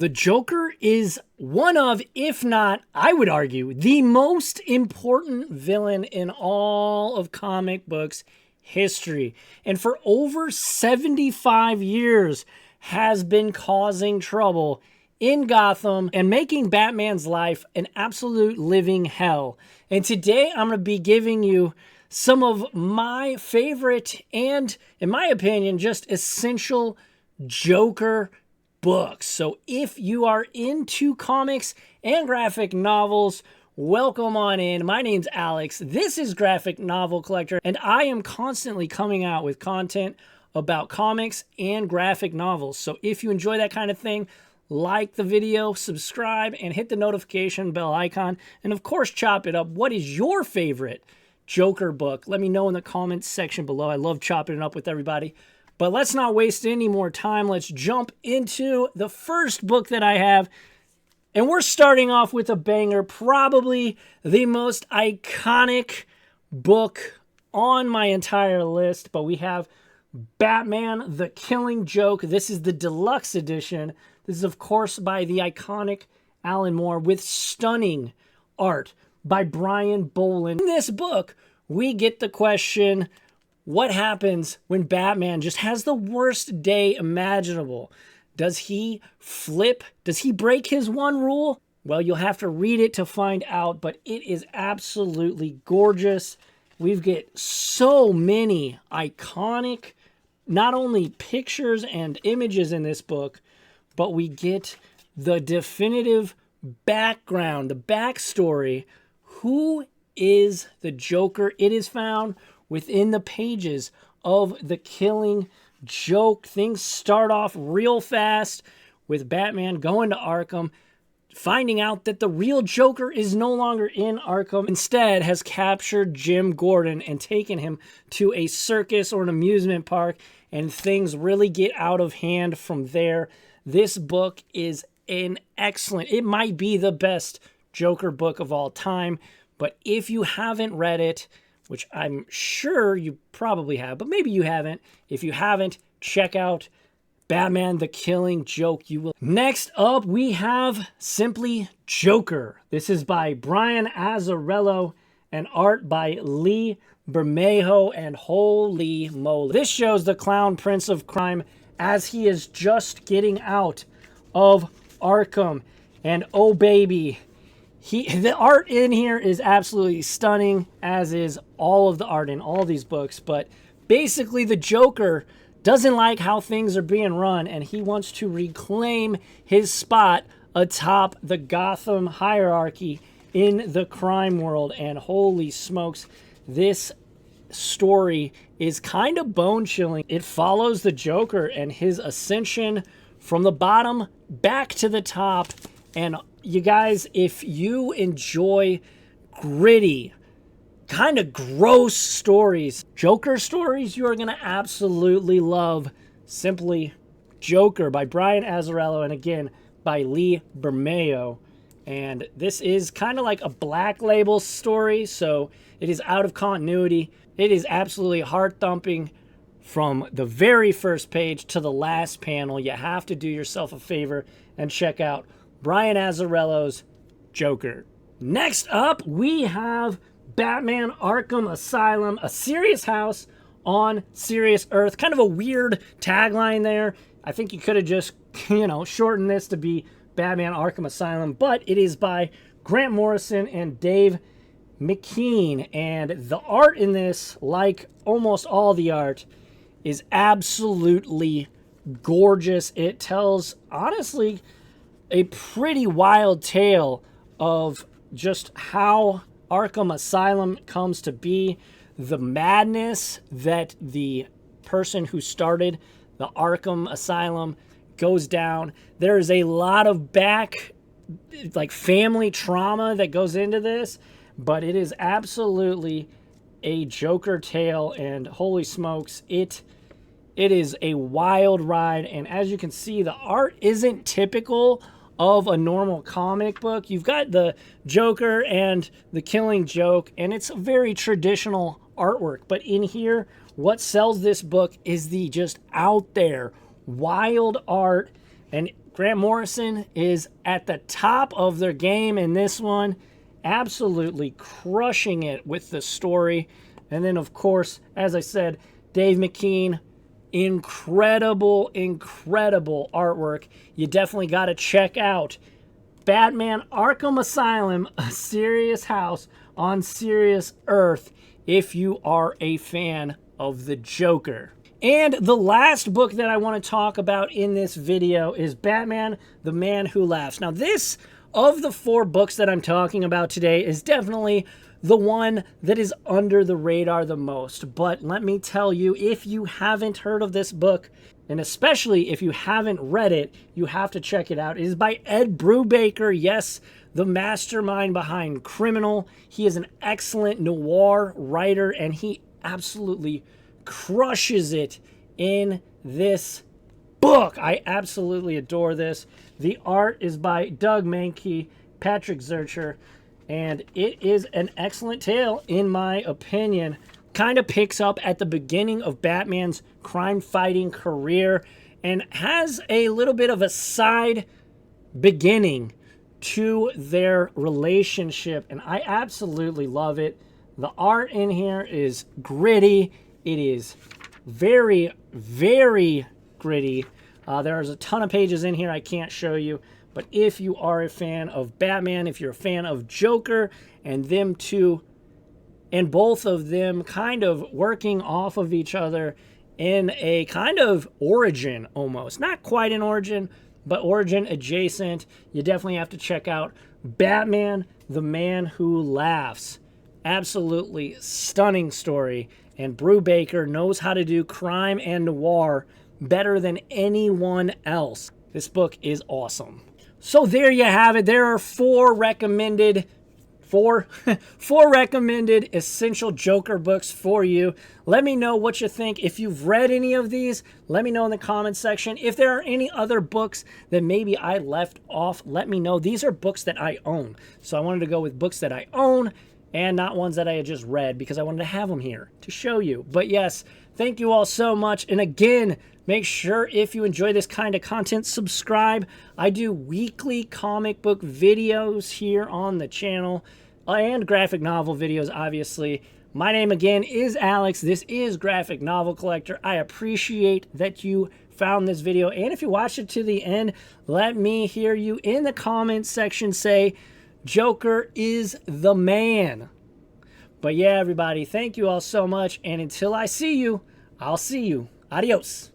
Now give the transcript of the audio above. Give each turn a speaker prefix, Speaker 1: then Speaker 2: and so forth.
Speaker 1: The Joker is one of, if not, I would argue, the most important villain in all of comic books history. And for over 75 years has been causing trouble in Gotham and making Batman's life an absolute living hell. And today I'm going to be giving you some of my favorite and, in my opinion, just essential Joker books. So if you are into comics and graphic novels, welcome on in. My name's Alex. This is Graphic Novel Collector, and I am constantly coming out with content about comics and graphic novels. So if you enjoy that kind of thing, like the video, subscribe, and hit the notification bell icon. And of course, chop it up. What is your favorite Joker book? Let me know in the comments section below. I love chopping it up with everybody. But let's not waste any more time. Let's jump into the first book that I have. And we're starting off with a banger, probably the most iconic book on my entire list. But we have Batman, The Killing Joke. This is the deluxe edition. This is, of course, by the iconic Alan Moore with stunning art by Brian Bolland. In this book, we get the question, what happens when Batman just has the worst day imaginable? Does he flip? Does he break his one rule? Well, you'll have to read it to find out, but it is absolutely gorgeous. We get so many iconic, not only pictures and images in this book, but we get the definitive background, the backstory. Who is the Joker? It is found within the pages of The Killing Joke. Things start off real fast with Batman going to Arkham, finding out that the real Joker is no longer in Arkham. Instead, has captured Jim Gordon and taken him to a circus or an amusement park, and things really get out of hand from there. This book is an excellent, it might be the best Joker book of all time, but if you haven't read it, which I'm sure you probably have, but maybe you haven't. If you haven't, check out Batman, The Killing Joke. You will. Next up, we have Simply Joker. This is by Brian Azzarello and art by Lee Bermejo, and holy moly. This shows the clown prince of crime as he is just getting out of Arkham. And oh baby, the art in here is absolutely stunning, as is all of the art in all these books. But basically, the Joker doesn't like how things are being run, and he wants to reclaim his spot atop the Gotham hierarchy in the crime world. And holy smokes, this story is kind of bone-chilling. It follows the Joker and his ascension from the bottom back to the top. And you guys, if you enjoy gritty, kind of gross stories, Joker stories, you are going to absolutely love Simply Joker by Brian Azzarello, and again, by Lee Bermejo. And this is kind of like a black label story, so it is out of continuity. It is absolutely heart-thumping from the very first page to the last panel. You have to do yourself a favor and check out Brian Azzarello's Joker. Next up, we have Batman Arkham Asylum, a serious house on serious earth. Kind of a weird tagline there. I think you could have just, shortened this to be Batman Arkham Asylum, but it is by Grant Morrison and Dave McKean. And the art in this, like almost all the art, is absolutely gorgeous. It tells, honestly, a pretty wild tale of just how Arkham Asylum comes to be, the madness that the person who started the Arkham Asylum goes down. There is a lot of family trauma that goes into this, but it is absolutely a Joker tale, and holy smokes, it is a wild ride. And as you can see, the art isn't typical of a normal comic book. You've got the Joker and the Killing Joke, and it's a very traditional artwork. But in here, what sells this book is the just out there, wild art. And Grant Morrison is at the top of their game in this one, absolutely crushing it with the story. And then, of course, as I said, Dave McKean, incredible, incredible artwork. You definitely got to check out Batman Arkham Asylum, A Serious House on Serious Earth, if you are a fan of the Joker. And the last book that I want to talk about in this video is Batman, the Man Who Laughs. Now, this, of the 4 books that I'm talking about today, is definitely the one that is under the radar the most. But let me tell you, if you haven't heard of this book, and especially if you haven't read it, you have to check it out. It is by Ed Brubaker, yes, the mastermind behind Criminal. He is an excellent noir writer, and he absolutely crushes it in this book. I absolutely adore this. The art is by Doug Mahnke, Patrick Zurcher, and it is an excellent tale, in my opinion. Kind of picks up at the beginning of Batman's crime-fighting career and has a little bit of a side beginning to their relationship, and I absolutely love it. The art in here is gritty. It is very, very gritty. There's a ton of pages in here I can't show you, but if you are a fan of Batman, if you're a fan of Joker, and them two, and both of them kind of working off of each other in a kind of origin almost. Not quite an origin, but origin adjacent. You definitely have to check out Batman, the Man Who Laughs. Absolutely stunning story. And Brubaker knows how to do crime and noir better than anyone else. This book is awesome. So there you have it. There are 4 recommended Essintial Joker books for you. Let me know what you think. If you've read any of these, let me know in the comments section. If there are any other books that maybe I left off, let me know. These are books that I own. So I wanted to go with books that I own and not ones that I had just read, because I wanted to have them here to show you. But yes, thank you all so much. And again, make sure if you enjoy this kind of content, subscribe. I do weekly comic book videos here on the channel and graphic novel videos, obviously. My name again is Alex. This is Graphic Novel Collector. I appreciate that you found this video. And if you watched it to the end, let me hear you in the comments section say, Joker is the man. But yeah, everybody, thank you all so much. And until I see you, I'll see you. Adios.